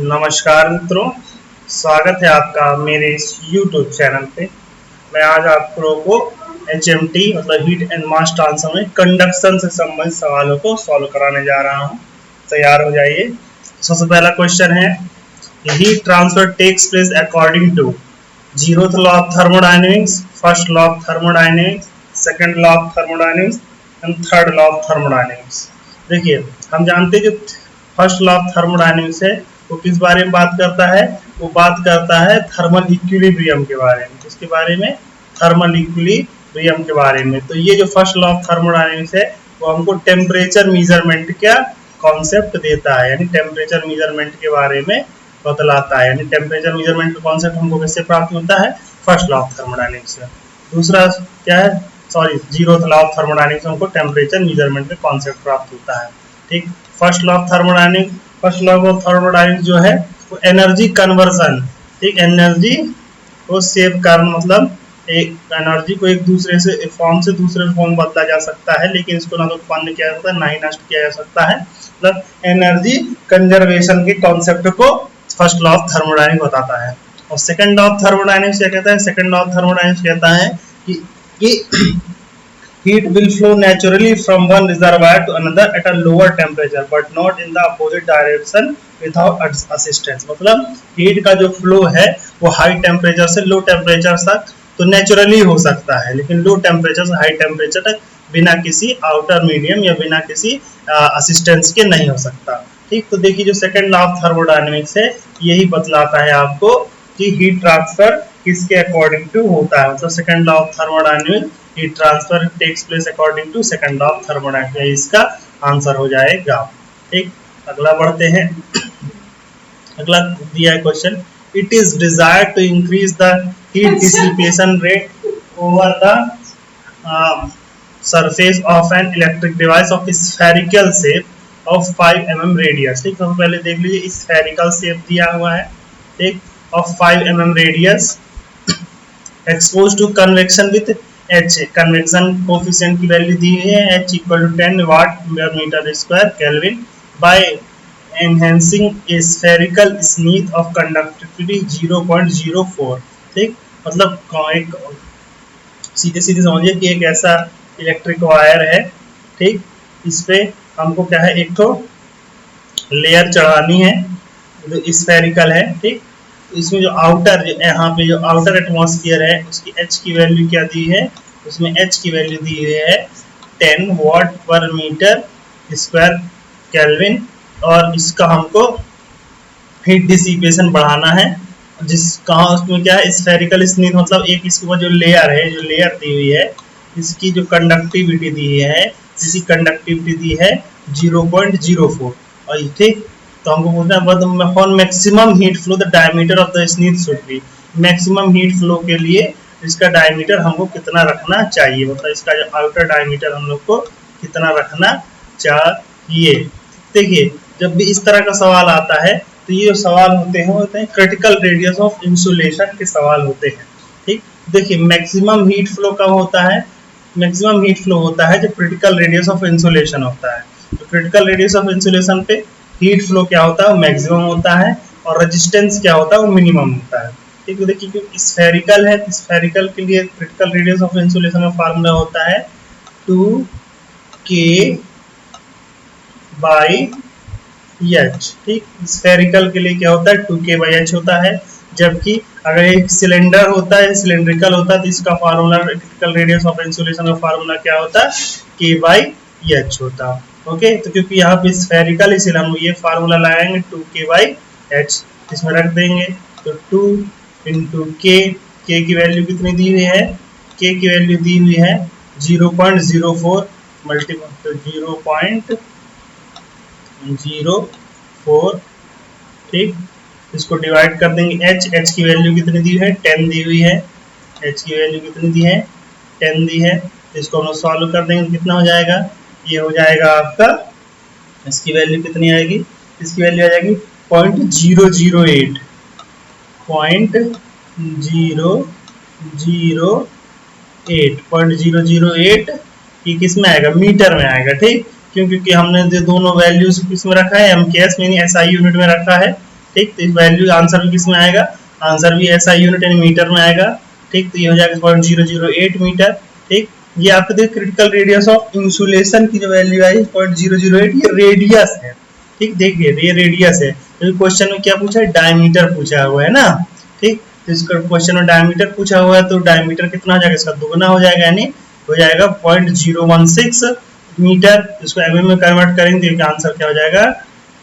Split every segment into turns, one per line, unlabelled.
नमस्कार मित्रों, स्वागत है आपका मेरे इस YouTube चैनल पे। मैं आज आप लोगों को HMT मतलब हीट एंड मास ट्रांसफर में कंडक्शन से संबंधित सवालों को सॉल्व कराने जा रहा हूँ। तैयार हो जाइए। सबसे पहला क्वेश्चन है, heat transfer takes place according to zeroth law of thermodynamics, first law of thermodynamics, second law of thermodynamics and third law of thermodynamics. देखिए, हम जानते हैं जो फर्स्ट लॉ ऑफ थर्मोडायनेमिक्स है वो किस बारे में बात करता है? वो बात करता है थर्मल इक्विलिब्रियम के बारे में। किसके बारे में? थर्मल इक्विलिब्रियम के बारे में। तो ये जो फर्स्ट लॉ ऑफ थर्मोडायनेमिक्स है वो हमको टेम्परेचर मेजरमेंट का कॉन्सेप्ट देता है, यानी टेम्परेचर मेजरमेंट के बारे में बतलाता है। यानी टेम्परेचर मेजरमेंट का कॉन्सेप्ट हमको किससे प्राप्त होता है? फर्स्ट लॉ ऑफ थर्मोडायनेमिक्स से। दूसरा क्या है? जीरोथ लॉ ऑफ थर्मोडायनेमिक्स हमको टेम्परेचर मेजरमेंट का कॉन्सेप्ट प्राप्त होता है। ठीक, फर्स्ट लॉ ऑफ थर्मोडायनेमिक्स जो है वो एनर्जी कन्वर्जन, ठीक, एनर्जी को सेव करना, मतलब एक एनर्जी को एक दूसरे से एक फॉर्म से दूसरे फॉर्म बदला जा सकता है, लेकिन इसको ना तो उत्पन्न किया जाता है ना ही नष्ट किया जा सकता है। मतलब एनर्जी कंजर्वेशन के कॉन्सेप्ट को फर्स्ट लॉ ऑफ थर्मोडायनेमिक्स बताता है। और सेकंड लॉ ऑफ थर्मोडायनेमिक्स क्या कहता है? सेकंड लॉ ऑफ थर्मोडायनेमिक्स कहता है कि heat will flow naturally from one reservoir to another at a lower temperature but not in the opposite direction without assistance। मतलब हीट का जो फ्लो है वो हाई टेम्परेचर से लो टेम्परेचर तक तो नेचुरली हो सकता है, लेकिन लो टेम्परेचर से हाई टेम्परेचर तक बिना किसी आउटर मीडियम या बिना किसी असिस्टेंस के नहीं हो सकता। ठीक, तो देखिए जो सेकंड लॉ ऑफ थर्मोडायनेमिक्स है यही बतलाता है आपको कि हीट ट्रांसफर किसके अकॉर्डिंग टू होता है। मतलब second law of thermodynamics, heat transfer takes place according to second law of thermodynamics. इसका आंसर हो जाएगा। ठीक, अगला बढ़ते हैं। अगला दिया है question, it is desired to increase the heat dissipation rate over the surface of an electric device of spherical shape of 5 mm radius. ठीक, तो पहले देख लीजिए, स्फेरिकल शेप दिया हुआ है, ठीक, of 5 mm radius expose to convection with H, convection coefficient की वैल्यू दी हुई है H इक्वल टू 10 वाट पर metre square kelvin by enhancing a spherical sheath of conductivity 0.04। ठीक, मतलब एक सीधे सीधे समझिए कि एक ऐसा इलेक्ट्रिक वायर है, ठीक, इस पे हमको क्या है, एक तो लेयर चढ़ानी है जो स्फेरिकल है। ठीक, इसमें जो आउटर, यहाँ पे जो आउटर एटमॉस्फेयर है उसकी H की वैल्यू क्या दी है? उसमें H की वैल्यू दी हुई है 10 वाट पर मीटर स्क्वायर केल्विन, और इसका हमको हीट डिसिपेशन बढ़ाना है। उसमें क्या है, स्फेरिकल स्नीथ, मतलब एक इसके ऊपर जो लेयर है, जो लेयर दी हुई है इसकी जो कंडक्टिविटी दी है, इसकी कंडक्टिविटी दी है 0.04। और ठीक, तो हमको बोलना है for maximum heat flow the diameter of the sheath should be. Maximum heat flow के लिए इसका डायमीटर हमको कितना रखना चाहिए, मतलब इसका जो आउटर डायमीटर हम लोग को कितना रखना चाहिए। देखिए, जब भी इस तरह का सवाल आता है तो ये जो सवाल होते हैं क्रिटिकल रेडियस ऑफ इंसुलेशन के सवाल होते हैं। ठीक, देखिए मैक्सिमम हीट फ्लो कब होता है? मैक्सिमम हीट फ्लो होता है जब क्रिटिकल रेडियस ऑफ इंसुलेशन होता है। तो क्रिटिकल रेडियस ऑफ इंसुलेशन पे हीट फ्लो क्या होता है? वो मैक्सिमम होता है, और रेजिस्टेंस क्या होता है? वो मिनिमम होता है। ठीक है, देखिए क्योंकि स्फेरिकल है, स्फेरिकल के लिए क्रिटिकल रेडियस ऑफ इंसुलेशन का फार्मूला होता है 2K बाई H। ठीक, स्फेरिकल के लिए क्या होता है? 2K बाई H होता है। जबकि अगर एक सिलेंडर होता है, सिलेंड्रिकल होता है, तो इसका formula, critical radius of insulation का फार्मूला क्या होता है? K बाई H होता है। ओके, तो क्योंकि यहाँ पे स्फेरिकल, इसलिए हम ये फार्मूला लगाएंगे 2K बाई H, इसमें रख देंगे। तो 2 इंटू K, K की वैल्यू कितनी दी हुई है? K की वैल्यू दी हुई है 0.04 मल्टीपल 0.04। ठीक, इसको डिवाइड कर देंगे H की वैल्यू कितनी दी है? 10 दी हुई है। H की वैल्यू कितनी दी है? 10 दी है। तो इसको हम सॉल्व कर देंगे, कितना हो जाएगा? ये हो जाएगा आपका, इसकी वैल्यू कितनी आएगी? इसकी वैल्यू आ जाएगी 0.008, 0.008 ये किस में आएगा? मीटर में आएगा। ठीक, क्योंकि हमने जो दोनों वैल्यूज किस में रखा है? MKS में, SI यूनिट में रखा है। ठीक, तो इस वैल्यू आंसर भी किस में आएगा, आंसर भी ऐसा यूनिट यानी मीटर में आएगा। ठीक, तो ये हो जाएगा 0.008 मीटर। ठीक, ये आपके देखिए क्रिटिकल रेडियस ऑफ इंसुलेशन की जो वैल्यू आई 0.008, ये रेडियस है। ठीक, देखिए ये रेडियस है, तो क्वेश्चन में क्या पूछा है, डायमीटर पूछा हुआ है ना। ठीक, तो इसका क्वेश्चन में डायमीटर पूछा हुआ है, तो डायमीटर कितना हो जाएगा, इसका दुगना हो जाएगा, यानी हो जाएगा 0.016 मीटर। इसको एमएम में कन्वर्ट करेंगे तो आंसर क्या हो जाएगा,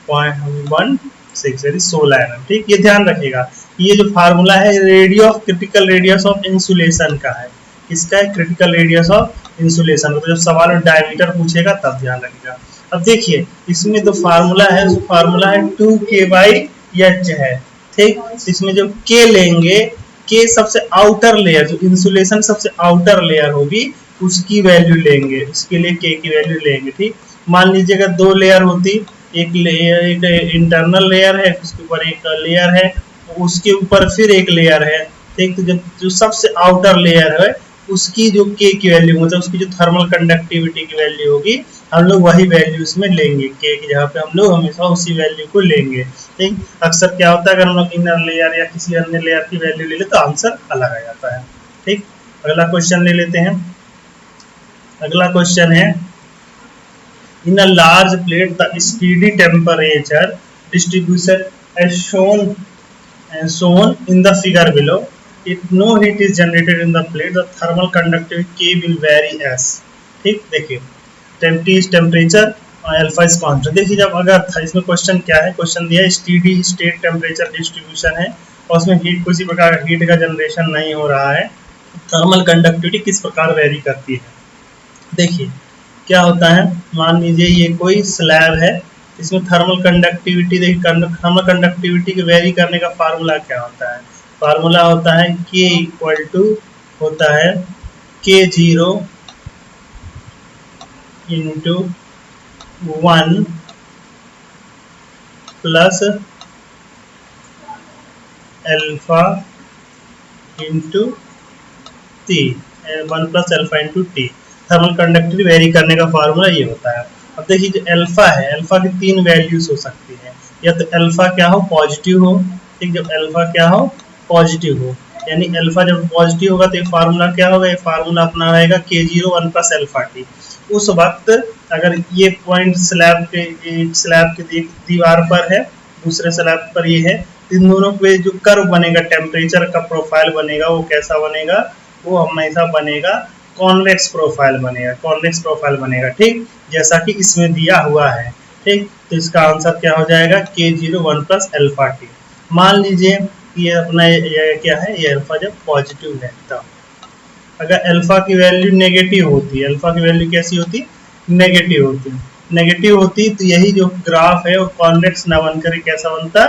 0.16 यानी 16 mm। ठीक, ये ध्यान रखिएगा, ये जो फार्मूला है radio of critical radius of insulation का है। इसका है क्रिटिकल रेडियस ऑफ इंसुलेशन, तो जब सवाल में डायमीटर पूछेगा तब ध्यान रखिएगा। अब देखिए इसमें जो फार्मूला है, जो फार्मूला है 2K/H है। ठीक, इसमें जो K लेंगे, K सबसे आउटर लेयर, जो इंसुलेशन सबसे आउटर लेयर होगी उसकी वैल्यू लेंगे, उसके लिए K की वैल्यू लेंगे। ठीक, मान लीजिए अगर दो लेयर होती, एक इंटरनल लेयर है, उसके ऊपर एक लेयर है, उसके ऊपर फिर एक लेयर है। ठीक, तो जब जो सबसे आउटर लेयर है उसकी जो K की वैल्यू, मतलब उसकी जो थर्मल कंडक्टिविटी की वैल्यू होगी, हम लोग वही वैल्यू इसमें लेंगे, K की जगह पे हम लोग हमेशा उसी वैल्यू को लेंगे। ठीक, अक्सर क्या होता है, अगर हम लोग इनर लेयर या किसी अन्य लेयर की वैल्यू ले ले तो आंसर अलग आ जाता है। ठीक, अगला क्वेश्चन ले लेते हैं। अगला क्वेश्चन है, in a large plate the steady temperature distribution as shown in the figure below. If no heat is generated in the plate, the thermal conductivity K will vary as। ठीक, देखिए T is temperature और alpha is constant. देखिए जब अगर इसमें question क्या है, question दिया है स्टेडी स्टेट टेम्परेचर डिस्ट्रीब्यूशन है और उसमें हीट किसी प्रकार का हीट का जनरेशन नहीं हो रहा है, थर्मल कंडक्टिविटी किस प्रकार वेरी करती है। देखिए क्या होता है, मान लीजिए ये कोई स्लैब है, इसमें थर्मल कंडक्टिविटी, देखिए थर्मल कंडक्टिविटी के वेरी करने का फार्मूला क्या होता है, फार्मूला होता है K इक्वल टू होता है K0 into 1 plus alpha into T, 1 plus alpha into T। Thermal conductivity very करने का फार्मूला ये होता है। अब देखिए जो अल्फा है, अल्फा की तीन वैल्यूज हो सकती है, या तो अल्फा क्या हो, पॉजिटिव हो। ठीक, जब अल्फा क्या हो, पॉजिटिव हो, यानी अल्फा जब पॉजिटिव होगा तो ये फार्मूला क्या होगा, ये फार्मूला अपना रहेगा K0 1 प्लस अल्फा T। उस वक्त अगर ये पॉइंट स्लैब के दीवार पर है, दूसरे स्लैब पर ये है, इन दोनों पे जो कर्व बनेगा, टेम्परेचर का प्रोफाइल बनेगा, वो कैसा बनेगा, वो हमेशा बनेगा कॉन्वेक्स प्रोफाइल बनेगा, कॉन्वेक्स प्रोफाइल बनेगा। ठीक, जैसा कि इसमें दिया हुआ है। ठीक, तो इसका आंसर क्या हो जाएगा, K0 1 प्लस अल्फा T। मान लीजिए ये अपना ये क्या है, ये अल्फा जब पॉजिटिव है तब। अगर अल्फा की वैल्यू नेगेटिव होती है, अल्फा की वैल्यू कैसी होती, नेगेटिव होती, नेगेटिव होती, तो यही जो ग्राफ है वो कॉन्वेक्स ना बनकर कैसा बनता,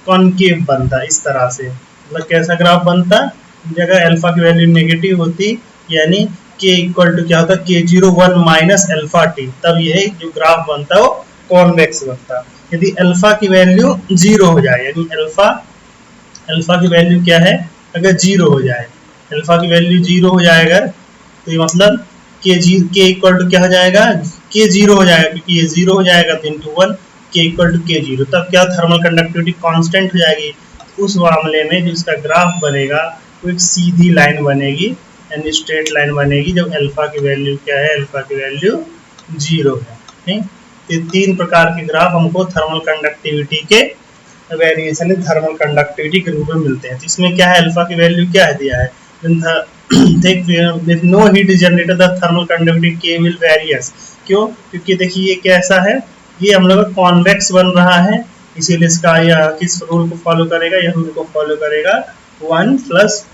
कॉनकेव बनता। इस तरह से मतलब कैसा ग्राफ बनता, जगह अल्फा की वैल्यू नेगेटिव होती, यानी K इक्वल टू क्या होता है, K0 1 माइनस अल्फा T, तब यही जो ग्राफ बनता है वो कॉन्वेक्स बनता। यदि अल्फा की वैल्यू 0 हो जाए, यानी अल्फा की वैल्यू क्या है, अगर 0 हो जाए, अल्फा की वैल्यू 0 हो जाएगा तो ये मतलब K इक्वल टू क्या हो जाएगा, K0 हो जाएगा, क्योंकि ये 0 हो जाएगा तो into 1 K equal to K0, तब क्या थर्मल कंडक्टिविटी कांस्टेंट हो जाएगी। उस मामले में जो इसका ग्राफ बनेगा वो एक सीधी लाइन बनेगी, यानी स्ट्रेट लाइन बनेगी, जब अल्फा की वैल्यू क्या है, अल्फा की वैल्यू 0 है। ठीक, ये तीन प्रकार के ग्राफ हमको थर्मल कंडक्टिविटी के वेरिएशन थर्मल कंडक्टिविटी के रूप में मिलते हैं। तो इसमें क्या है, अल्फा की वैल्यू क्या है दिया है, no heat is generated the thermal conductivity K will varies. क्यों, क्योंकि देखिए ये कैसा है, ये हम लोग कॉन्वेक्स बन रहा है, इसीलिए इसका यह किस रूल को फॉलो करेगा, यह रूल को फॉलो करेगा 1 plus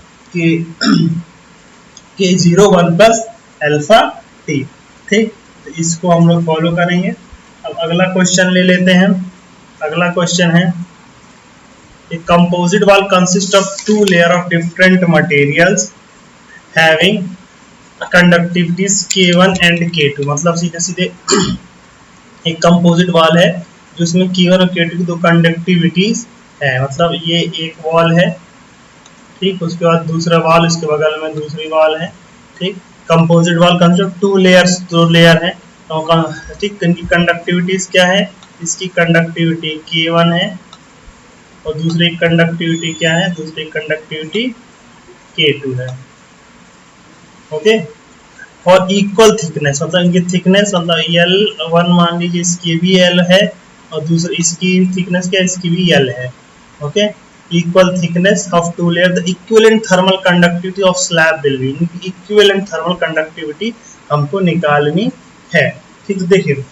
K0 1 plus alpha T। ठीक, तो इसको हम लोग फॉलो करेंगे। अब अगला क्वेश्चन ले लेते हैं। अगला क्वेश्चन है, a composite wall consists of two layer of different materials having conductivities K1 and K2। मतलब सीधे सीधे एक कंपोजिट वॉल है जिसमें K1 और K2 की दो कंडक्टिविटीज है, मतलब ये एक वॉल है। ठीक, उसके बाद दूसरा वॉल, उसके बगल में दूसरी वॉल है। ठीक, composite wall consist two layers, दो लेयर है। ठीक, इनकी कंडक्टिविटीज क्या है, इसकी कंडक्टिविटी K1 है और दूसरी कंडक्टिविटी क्या है, दूसरी कंडक्टिविटी K2 है। ओके, और इक्वल थिकनेस मतलब इनकी थिकनेस मतलब L1 मान लीजिए, इसकी भी L है और दूसरी इसकी थिकनेस क्या है, इसकी भी L है। Okay, equal thickness of two layer, the equivalent thermal conductivity of slab will be, इनकी इक्विवेलेंट थर्मल कंडक्टिविटी हमको निकालनी है। ठीक, तो देखिए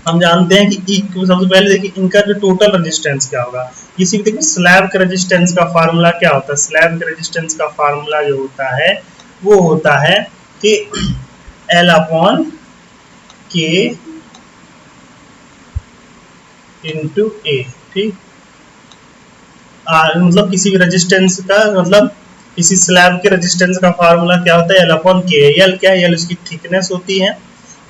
हम जानते हैं कि सबसे पहले देखिए इनका जो टोटल रेजिस्टेंस क्या होगा। किसी भी देखिए स्लैब के रेजिस्टेंस का फार्मूला क्या होता है, स्लैब के रेजिस्टेंस का फार्मूला जो होता है वो होता है कि L upon K into A। ठीक, मतलब किसी भी रेजिस्टेंस का मतलब किसी स्लैब के रेजिस्टेंस का फार्मूला क्या होता है, L अपॉन K। L क्या है, L उसकी थिकनेस होती है,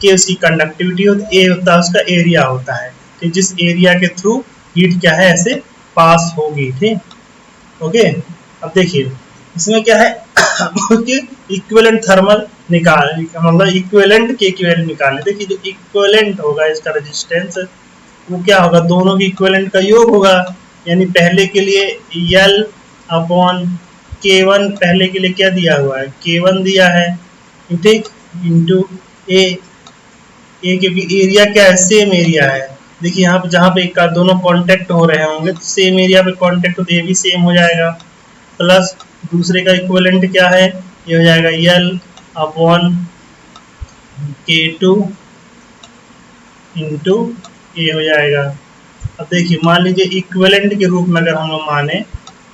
K उसकी कंडक्टिविटी होती है, A होता है उसका एरिया होता है। ठीक, जिस एरिया के थ्रू हीट क्या है ऐसे पास होगी। ठीक, ओके। अब देखिए इसमें क्या है कि इक्विवेलेंट थर्मल निकाल मतलब इक्विवेलेंट के इक्विवेलेंट निकालने। देखिए जो इक्विवेलेंट होगा इसका रेजिस्टेंस वो क्या होगा, दोनों की इक्विवेलेंट का योग होगा। यानी पहले के लिए L अपॉन K1, पहले के लिए क्या दिया हुआ है, K1 दिया है। ठीक, इंटू A, क्योंकि एरिया क्या है, सेम एरिया है। देखिए यहाँ पे जहाँ पे एक दोनों कांटेक्ट हो रहे होंगे तो सेम एरिया पे कांटेक्ट हो तो ये भी सेम हो जाएगा। प्लस दूसरे का इक्विवेलेंट क्या है, ये हो जाएगा L upon K2 into A हो जाएगा। अब देखिए मान लीजिए इक्विवेलेंट के रूप में अगर हम लोग माने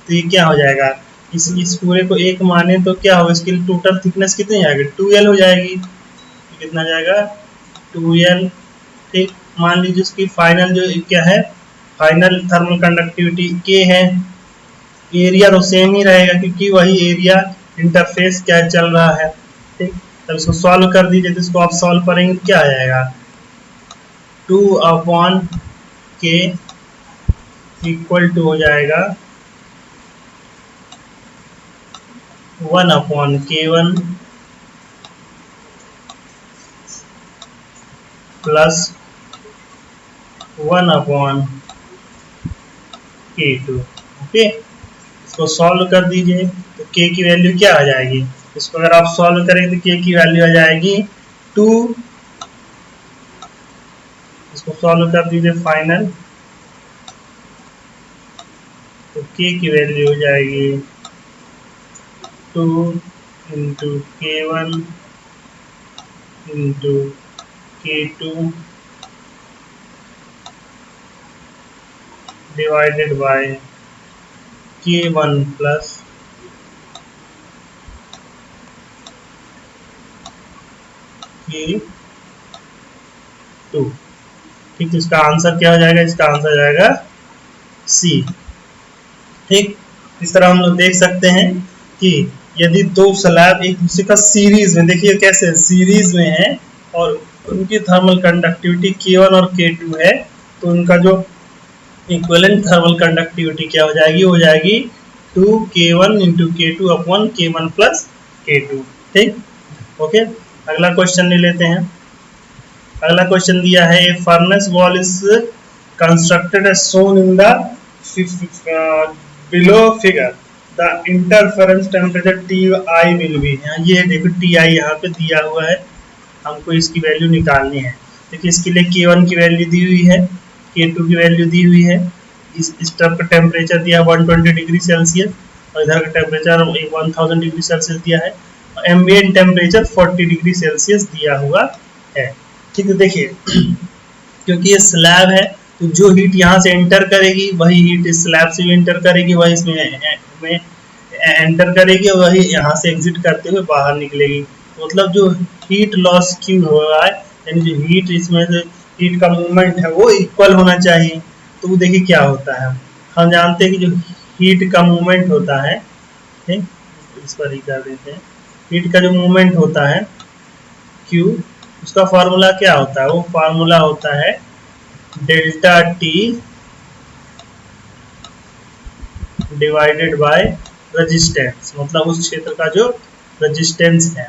तो ये क्या हो जाएगा, इस पूरे को एक माने तो क्या होगा, इसकी टोटल थिकनेस कितनी जाएगी, 2L हो जाएगी। कितना जाएगा, 2L। ठीक, मान लीजिए इसकी फाइनल जो क्या है, फाइनल थर्मल कंडक्टिविटी K है। एरिया तो सेम ही रहेगा क्योंकि वही एरिया इंटरफेस क्या चल रहा है। ठीक, तब इसको सॉल्व कर दीजिए, तो इसको आप सॉल्व करेंगे तो क्या आ जाएगा, 2 अपॉन K इक्वल टू हो जाएगा 1 upon K1 plus 1 upon K2। Okay, इसको सॉल्व कर दीजिए तो K की वैल्यू क्या आ जाएगी, इसको अगर आप सॉल्व करेंगे तो K की वैल्यू आ जाएगी 2। इसको सॉल्व कर दीजिए फाइनल, तो K की वैल्यू हो जाएगी 2 into K1 into K2 divided by K1 plus K2। ठीक, तो इसका आंसर क्या हो जाएगा, इसका आंसर हो जाएगा C। ठीक, इस तरह हम लोग देख सकते हैं कि यदि दो स्लैब एक दूसरे का सीरीज में, देखिए कैसे सीरीज में है और उनकी थर्मल कंडक्टिविटी K1 और K2 है, तो उनका जो इक्विवेलेंट थर्मल कंडक्टिविटी क्या हो जाएगी, हो जाएगी 2K1 into K2 upon K1 plus K2। ठीक, ओके। अगला क्वेश्चन ले लेते हैं। अगला क्वेश्चन दिया है, a furnace wall is constructed as shown in the below figure, the interference temperature TI will be. ये देखो TI यहाँ पे दिया हुआ है, हमको इसकी वैल्यू निकालनी है। देखिए इसके लिए K1 की वैल्यू दी हुई है, K2 की वैल्यू दी हुई है, इस तरफ का टेम्परेचर दिया 120 डिग्री सेल्सियस और इधर का टेम्परेचर 1000 डिग्री सेल्सियस दिया है, और एम्बिएंट टेम्परेचर 40 डिग्री सेल्सियस दिया हुआ है। ठीक है, देखिए क्योंकि ये स्लैब है तो जो हीट यहाँ से एंटर करेगी वही हीट इस स्लैब से भी एंटर करेगी, वही इसमें एंटर करेगी और वही यहाँ से एग्जिट करते हुए बाहर निकलेगी। मतलब जो हीट लॉस क्यों हो रहा है, यानी जो हीट इसमें से हीट का मूवमेंट है वो इक्वल होना चाहिए। तो वो देखिए क्या होता है, हम जानते हैं कि जो हीट का मूवमेंट होता है, ठीक, इस पर ही कर देते हैं, हीट का जो मूवमेंट होता है Q, उसका फार्मूला क्या होता है, वो फार्मूला होता है delta T divided by resistance, मतलब उस क्षेत्र का जो रेजिस्टेंस है।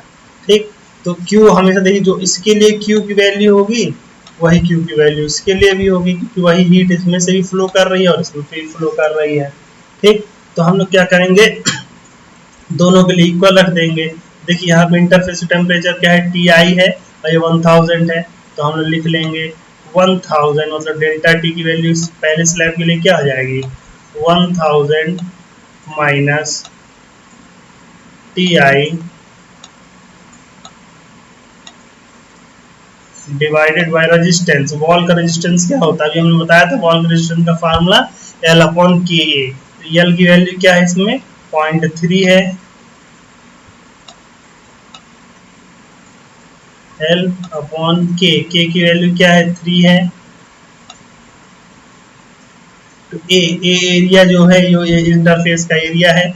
ठीक, तो Q हमेशा देखिए जो इसके लिए Q की वैल्यू होगी वही Q की वैल्यू इसके लिए भी होगी, क्योंकि वही हीट इसमें से भी फ्लो कर रही है और इसमें से भी फ्लो कर रही है। ठीक, तो हम लोग क्या करेंगे, दोनों के लिए इक्वल रख देंगे। देखिए यहाँ पे इंटरफेस टेम्परेचर क्या है, Ti है और ये 1000 है, तो हम लोग लिख लेंगे 1000 मतलब डेल्टा टी की वैल्यू पहले स्लैब के लिए क्या हो जाएगी, 1000 minus Ti divided by resistance. Wall का रेजिस्टेंस क्या होता है, अभी हमने बताया था वॉल का रेजिस्टेंस का फार्मूला L अपॉन के ए। L की वैल्यू क्या है इसमें 0.3 है, L अपॉन के की वैल्यू क्या है 3 है। तो ए एरिया जो है ये इंटरफेस का एरिया है,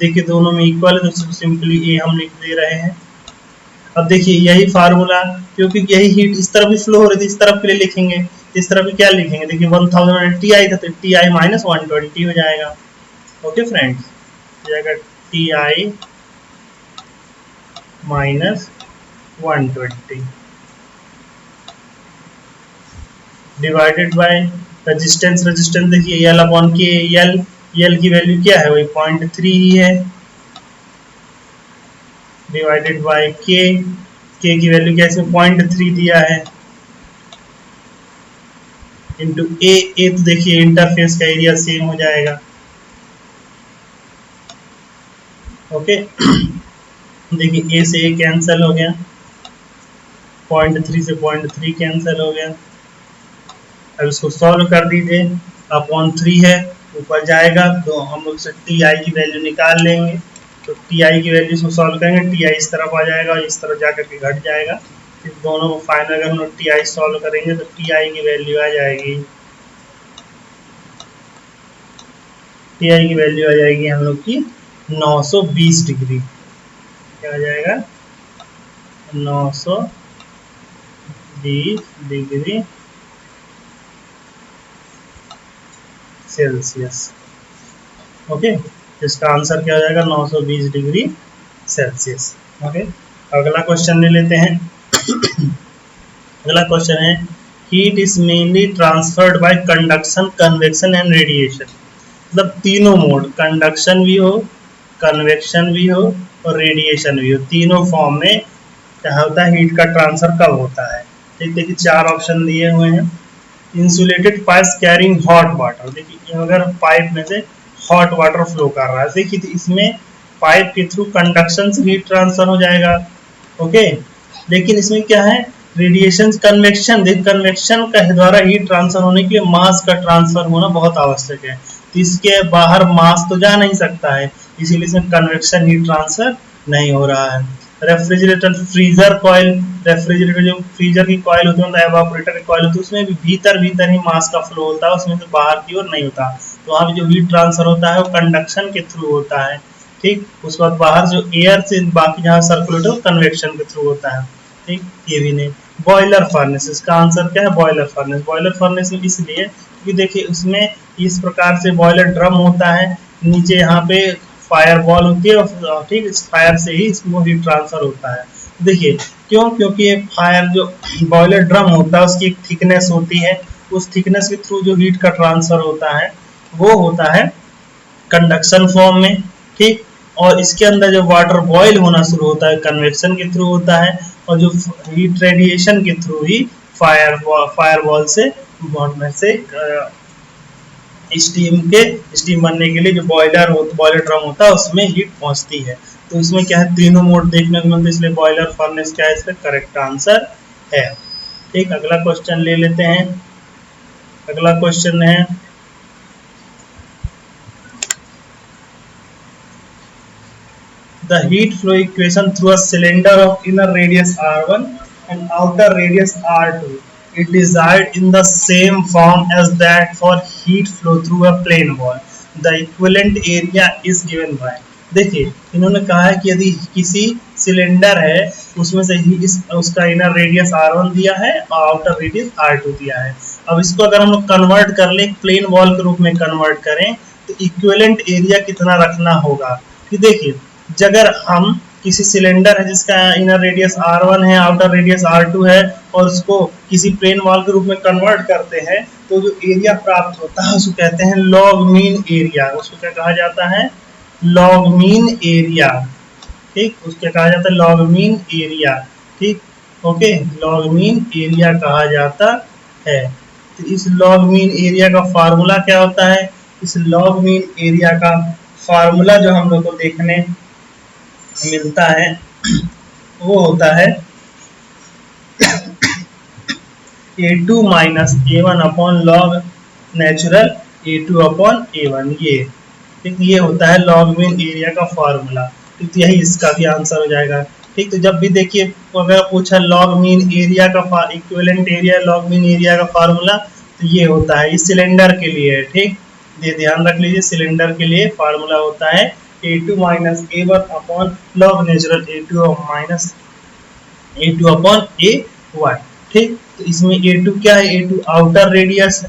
देखिए दोनों में इक्वल है तो सिंपली ए हम लिख दे रहे हैं। अब देखिए यही फार्मूला, क्योंकि यही हीट इस तरफ भी फ्लो हो रही थी, इस तरफ के लिए लिखेंगे, इस तरफ भी क्या लिखेंगे, देखिए 1000 टी आई था तो टी आई माइनस 120 हो जाएगा। ओके फ्रेंड्स, जाएगा T I minus 120 divided by resistance. Resistance देखिए एल अपॉन के, एल की वैल्यू क्या है, वही 0.3 ही है, डिवाइडेड बाय के की वैल्यू क्या है इसमें 0.3 दिया है, इंटू ए तो देखिए इंटरफेस का एरिया सेम हो जाएगा। ओके देखिए ए से ए कैंसिल हो गया, 0.3 से 0.3 कैंसिल हो गया। अब इसको सॉल्व कर दीजिए, अपॉन 3 है ऊपर जाएगा तो हम लोग से टी आई की वैल्यू निकाल लेंगे। तो टी आई की वैल्यू को सॉल्व करेंगे, टी आई इस तरफ आ जाएगा और इस तरफ जाकर के घट जाएगा। फिर दोनों को फाइनल अगर हम लोग टी आई सॉल्व करेंगे तो टी आई की वैल्यू आ जाएगी, टी आई की वैल्यू आ जाएगी हम लोग की 920 डिग्री। क्या आ जाएगा 920 डिग्री सेल्सियस। ओके, इसका आंसर क्या हो जाएगा 920 डिग्री सेल्सियस। ओके, अगला क्वेश्चन ले लेते हैं। अगला क्वेश्चन है heat is mainly transferred by conduction, convection and radiation. मतलब तीनों मोड, कंडक्शन भी हो, कन्वेक्शन भी हो और रेडिएशन भी हो, तीनों फॉर्म में क्या होता है, हीट का ट्रांसफर कब होता है। ठीक, देखिए 4 ऑप्शन दिए हुए हैं। Insulated pipes carrying hot water, देखिए अगर पाइप में से हॉट वाटर फ्लो कर रहा है, देखिए तो इसमें पाइप के थ्रू कंडक्शन से हीट ट्रांसफर हो जाएगा। ओके, लेकिन इसमें क्या है, रेडिएशन कन्वेक्शन, देखिए कन्वेक्शन का द्वारा हीट ट्रांसफर होने के लिए मास का ट्रांसफर होना बहुत आवश्यक है, तो इसके बाहर मास तो जा नहीं सकता है, इसीलिए इसमें कन्वेक्शन हीट ट्रांसफर नहीं हो रहा है। रेफ्रिजरेटर, फ्रीजर कॉइल, रेफ्रिजरेटर जो फ्रीजर की कॉइल होती है, मतलब एवापोरेटर की कॉइल होती है, उसमें भी भीतर ही मास का फ्लो होता है, उसमें से बाहर की ओर नहीं होता। तो वहाँ पे जो हीट ट्रांसफर होता है वो कंडक्शन के थ्रू होता है। ठीक, उसके बाद बाहर जो एयर से बाकी जहाँ सर्कुलेट है वो कन्वेक्शन के थ्रू होता है। ठीक, ये भी नहीं। बॉयलर फर्नेस, इसका आंसर क्या है, बॉयलर फर्नेस। बॉयलर फर्नेस में इसलिए क्योंकि देखिए उसमें इस प्रकार से बॉयलर ड्रम होता है, नीचे यहाँ पे फायर बॉल होती है और ठीक इस फायर से ही इसमें हीट ट्रांसफर होता है। देखिए क्यों, क्योंकि ये फायर जो बॉयलर ड्रम होता है उसकी एक थिकनेस होती है, उस थिकनेस के थ्रू जो हीट का ट्रांसफर होता है वो होता है कंडक्शन फॉर्म में। ठीक, और इसके अंदर जो वाटर बॉयल होना शुरू होता है कन्वेक्शन के थ्रू होता है, और जो हीट रेडिएशन के थ्रू ही फायर बॉल से स्टीम बनने के लिए जो बॉयलर ड्रम होता है उसमें हीट पहुंचती है। तो इसमें क्या है, तीनों मोड देखने को मिलते हैं, इसलिए बॉयलर फर्नेस क्या है इसका करेक्ट आंसर है। ठीक, अगला क्वेश्चन ले लेते हैं। अगला क्वेश्चन है the heat flow equation through a cylinder of inner radius r1 and outer radius r2 is desired in the same form as that for heat flow through a plane wall. The equivalent area is given by। देखिए इन्होंने कहा है कि यदि किसी cylinder है उसमें से ही उसका इनर रेडियस r1 दिया है और आउटर रेडियस r2 दिया है। अब इसको अगर हम लोग कन्वर्ट कर ले, प्लेन वॉल के रूप में कन्वर्ट करें तो इक्विवेलेंट एरिया कितना रखना होगा। कि देखिए अगर हम किसी सिलेंडर है जिसका इनर रेडियस R1 है, आउटर रेडियस R2 है, और उसको किसी प्लेन वॉल के रूप में कन्वर्ट करते हैं, तो जो एरिया प्राप्त होता है उसको कहते हैं लॉग मीन एरिया। उसको क्या कहा जाता है? Log mean area. ठीक, उसको कहा जाता है लॉग मीन एरिया। ठीक, ओके, लॉग मीन एरिया कहा जाता है। तो इस लॉग मीन एरिया का फार्मूला क्या होता है? इस लॉग मीन एरिया का फार्मूला जो हम लोग को देखने मिलता है वो होता है A2 minus A1 upon log natural A2 upon A1। ये होता है लॉग मीन एरिया का फार्मूला। ठीक, तो यही इसका भी आंसर हो जाएगा। ठीक, तो जब भी देखिए अगर पूछा लॉग मीन एरिया का equivalent area log mean area का फार्मूला, तो ये होता है, इस सिलेंडर के लिए है। ठीक, ये ध्यान रख लीजिए, सिलेंडर के लिए फार्मूला होता है A2 minus A1 upon log natural A2 minus A2 upon A1। ठीक, तो इसमें A2 क्या है? A2 आउटर रेडियस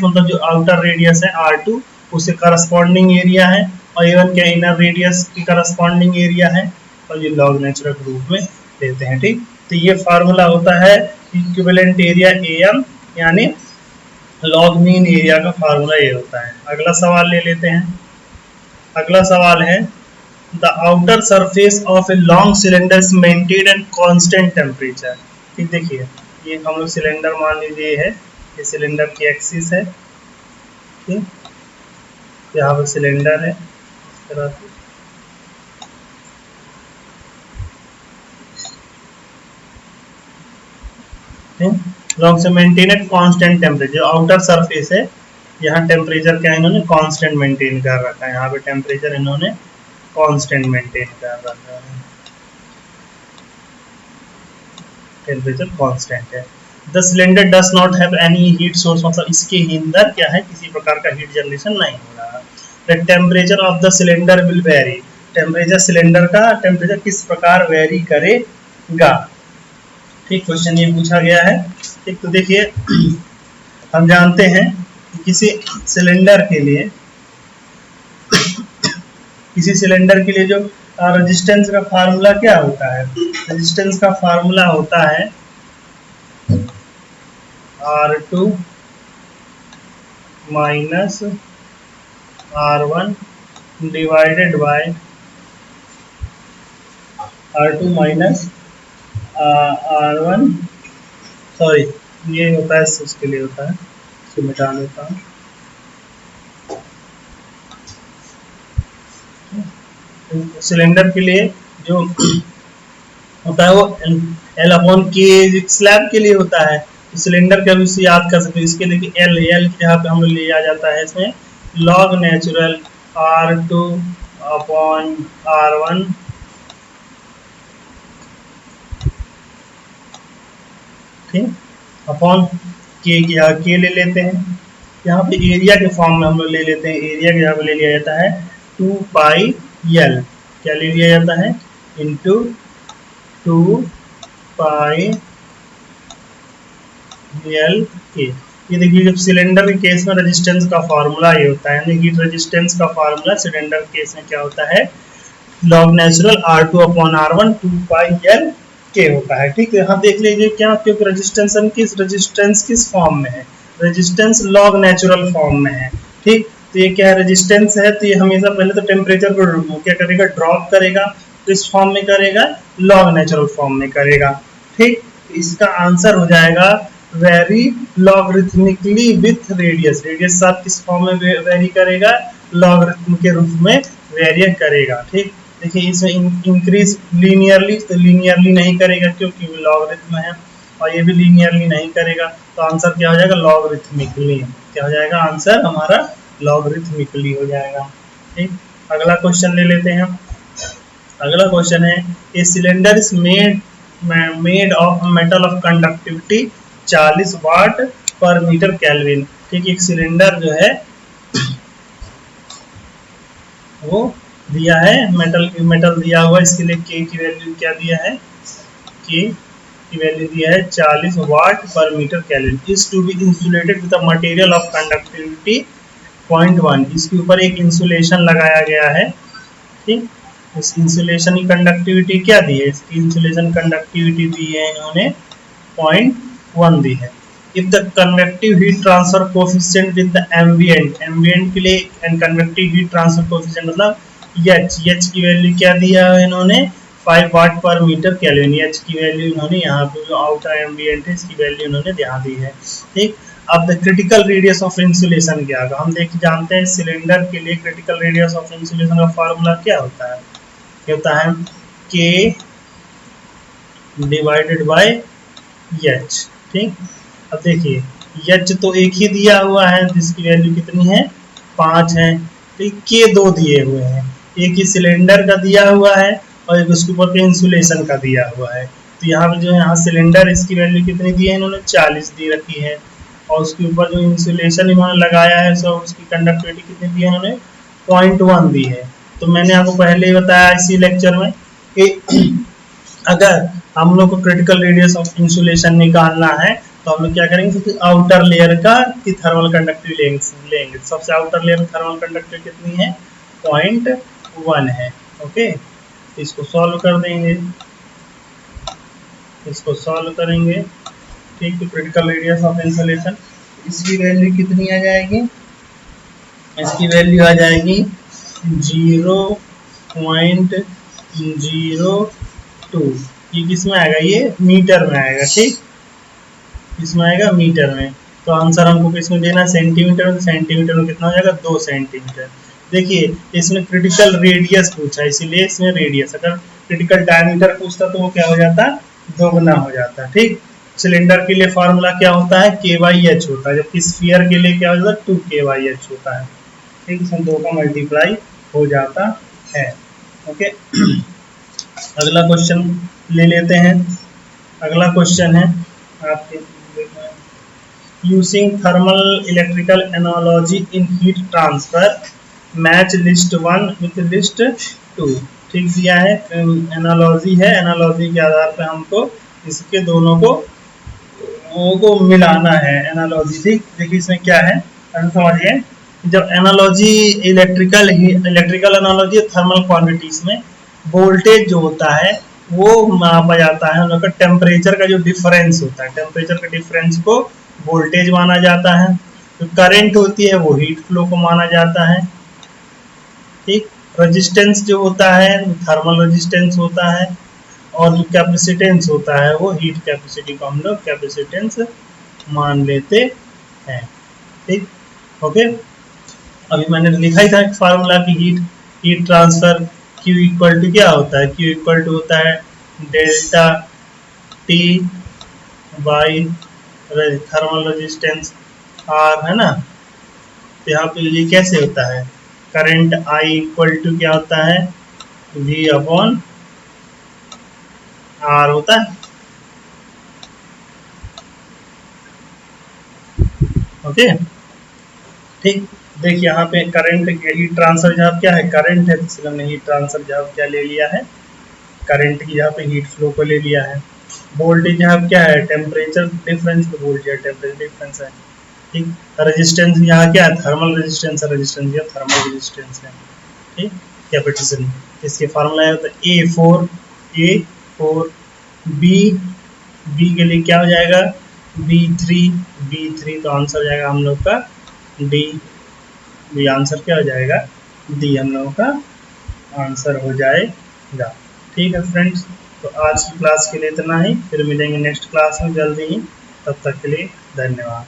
मतलब जो आउटर रेडियस है R2 उससे करस्पॉन्डिंग एरिया है, और A1 क्या इनर रेडियस की करस्पॉन्डिंग एरिया है, और ये लॉग नेचुरल के रूप में देते हैं। ठीक, तो ये फार्मूला होता है इक्विवेलेंट एरिया AM, यानी लॉग मीन एरिया का फार्मूला ये होता है। अगला सवाल ले लेते हैं। अगला सवाल है the outer surface of a long cylinder is maintained at constant temperature. ठीक, देखिए ये हम लोग सिलेंडर मान लीजिए है, ये सिलेंडर की एक्सिस है। ठीक, यहाँ पे सिलेंडर है इस तरह से। लॉन्ग से maintain at constant temperature, outer surface है, यहाँ टेम्परेचर क्या इन्होंने कांस्टेंट मेंटेन कर रखा है, यहाँ पे टेम्परेचर इन्होंने कांस्टेंट मेंटेन कर रखा है, टेम्परेचर कांस्टेंट है। The cylinder does not have any heat source, मतलब इसके अंदर क्या है, किसी प्रकार का हीट जनरेशन नहीं हो रहा। The temperature of the cylinder will very, temperature cylinder का टेम्परेचर किस प्रकार वेरी करेगा। ठीक, क्वेश्चन ये पूछा गया है। ठीक, तो देखिए हम जानते हैं कि किसी सिलेंडर के लिए जो रेजिस्टेंस का फार्मूला क्या होता है? रेजिस्टेंस का फार्मूला होता है R2 minus R1 divided by R2 minus R1, sorry ये होता है, उसके लिए होता है, इसको मिटा देता हूँ। सिलेंडर के लिए जो होता है वो L अपॉन के स्लैब के लिए होता है। तो सिलेंडर का भी याद कर सकते हैं, इसके लिए L की जगह पे हम लोग ले आ जाता है इसमें log natural R2 upon R1 upon के ले लेते हैं। यहाँ पे एरिया के फॉर्म में हम लोग ले लेते हैं, एरिया के यहाँ पे ले लिया जाता है 2 पाई L, क्या ले लिया जाता है इंटू 2 पाई L के। ये देखिए जब सिलेंडर के केस में रेजिस्टेंस का फार्मूला ये होता है, हीट रेजिस्टेंस का फार्मूला सिलेंडर के केस में क्या होता है, log natural R2 upon R1 2 पाई L के होता है। ठीक है, यहाँ देख लीजिए क्या, क्योंकि रेजिस्टेंस किस फॉर्म में है, रेजिस्टेंस लॉग नेचुरल फॉर्म में है। ठीक, तो ये क्या है, रेजिस्टेंस है, तो ये हमेशा पहले तो टेम्परेचर को क्या करेगा, ड्रॉप करेगा, तो इस फॉर्म में करेगा, लॉग नेचुरल फॉर्म में करेगा। ठीक, इसका आंसर हो जाएगा very logarithmically with radius, radius साथ किस फॉर्म में वेरी करेगा, लॉगरिथम के रूप में वेरी करेगा। ठीक, देखिए इसमें इंक्रीज लीनियरली, तो लीनियरली नहीं करेगा क्योंकि लॉगरिथम है, और ये भी लीनियरली नहीं करेगा, तो आंसर क्या हो जाएगा, लॉगरिथमिकली। क्या हो जाएगा आंसर हमारा, लॉगरिथमिकली हो जाएगा। ठीक, अगला क्वेश्चन ले लेते हैं। अगला क्वेश्चन है a cylinder is made of metal of conductivity 40 watt पर मीटर केल्विन। ठीक, एक सिलेंडर जो है वो दिया है, मेटल दिया हुआ, इसके लिए के की वैल्यू क्या दिया है, के की वैल्यू दिया है 40 वाट पर metre kelvin. Is to be insulated with a material of conductivity 0.1, इसके ऊपर एक इंसुलेशन लगाया गया है। ठीक, इस इंसुलेशन की कंडक्टिविटी क्या दी है, इसकी इंसुलेशन कंडक्टिविटी दी है इन्होंने 0.1 दी है। If the convective heat transfer coefficient with the ambient के लिए and convective heat transfer coefficient मतलब एच की वैल्यू क्या दिया है इन्होंने 5 वाट पर मीटर केल्विन। एच की वैल्यू इन्होंने यहाँ पे जो आउटर एम्बिएंट है इसकी वैल्यू इन्होंने यहाँ दी है। ठीक, अब the critical radius of insulation क्या होगा, हम जानते हैं सिलेंडर के लिए क्रिटिकल रेडियस ऑफ इंसुलेशन का फार्मूला क्या होता है, होता है K डिवाइडेड बाय एच। ठीक, अब देखिए एच तो एक ही दिया हुआ है जिसकी वैल्यू कितनी है 5 है, ठीक, के दो दिए हुए हैं, एक ही सिलेंडर का दिया हुआ है और एक उसके ऊपर इंसुलेशन का दिया हुआ है। तो यहाँ पे जो है यहाँ सिलेंडर इसकी वैल्यू कितनी दी है इन्होंने 40 दी रखी है और उसके ऊपर जो इंसुलेशन इन्होंने लगाया है सो उसकी कंडक्टिविटी कितनी दी है इन्होंने 0.1 दी है। तो मैंने आपको पहले ही बताया इसी लेक्चर में कि अगर हम लोग को क्रिटिकल रेडियस ऑफ इंसुलेशन निकालना है तो हम लोग क्या करेंगे कि आउटर लेयर का की थर्मल कंडक्टिविटी लेंगे। सबसे आउटर लेयर में थर्मल कंडक्टिविटी कितनी है 0.1 है। ओके, इसको सॉल्व कर देंगे, इसको सॉल्व करेंगे। ठीक, तो क्रिटिकल रेडियस ऑफ इंसुलेशन इसकी वैल्यू कितनी आ जाएगी, इसकी वैल्यू आ जाएगी 0.02। ये किस में आएगा, ये मीटर में आएगा। ठीक, इसमें आएगा मीटर में, तो आंसर हमको किसमें देना है सेंटीमीटर में, सेंटीमीटर में कितना हो जाएगा 2 सेंटीमीटर। देखिए इसमें क्रिटिकल रेडियस पूछा है इसीलिए इसमें रेडियस, अगर क्रिटिकल डायमीटर पूछता तो वो क्या हो जाता दोगुना हो जाता। ठीक, सिलेंडर के लिए फार्मूला क्या होता है KYH होता है, जबकि स्फीयर के लिए क्या होता है 2KYH होता है। ठीक, इसमें 2 का मल्टीप्लाई हो जाता है। ओके, अगला क्वेश्चन ले लेते हैं। अगला क्वेश्चन है आपके using thermal electrical analogy in heat transfer match list 1 with list 2। ठीक दिया है, एनालॉजी है, एनालॉजी के आधार पर हमको इसके दोनों को मिलाना है एनालॉजी। ठीक, देखिए इसमें क्या है समझिए, जब analogy electrical analogy thermal quantities में वोल्टेज जो होता है वो मापा जाता है, हम लोग का टेम्परेचर का जो डिफरेंस होता है, टेम्परेचर के डिफरेंस को वोल्टेज माना जाता है। जो करंट होती है वो हीट फ्लो को माना जाता है। ठीक, रेजिस्टेंस जो होता है थर्मल रेजिस्टेंस होता है और जो कैपेसिटेंस होता है वो हीट कैपेसिटी को हम लोग कैपेसिटेंस मान लेते हैं। ठीक, ओके, अभी मैंने लिखा ही था फार्मूला की heat transfer Q equal to क्या होता है, Q इक्वल टू होता है delta T by thermal resistance R, है ना। तो यहाँ पे ये कैसे होता है, करंट I इक्वल टू क्या होता है V अपॉन R होता है। ओके, ठीक, देखिए यहाँ पे करंट हीट ट्रांसफर जहाँ क्या है करंट है, तो इसलिए हमने हीट ट्रांसफर जहाँ क्या ले लिया है करंट की जहाँ पे हीट फ्लो को ले लिया है। वोल्टेज यहाँ क्या है टेम्परेचर डिफरेंस, तो वोल्टेज टेम्परेचर डिफरेंस है। ठीक, रेजिस्टेंस यहाँ क्या है थर्मल रेजिस्टेंस है, रेजिस्टेंस या थर्मल रेजिस्टेंस है। ठीक, कैपेसिटेंस, इसके फार्मूला है तो A4 B के लिए क्या हो जाएगा B3, तो आंसर हो जाएगा हम लोग का D। आंसर क्या हो जाएगा D, हम लोगों का आंसर हो जाएगा। ठीक है फ्रेंड्स, तो आज की क्लास के लिए इतना ही, फिर मिलेंगे नेक्स्ट क्लास में जल्दी ही, तब तक के लिए धन्यवाद।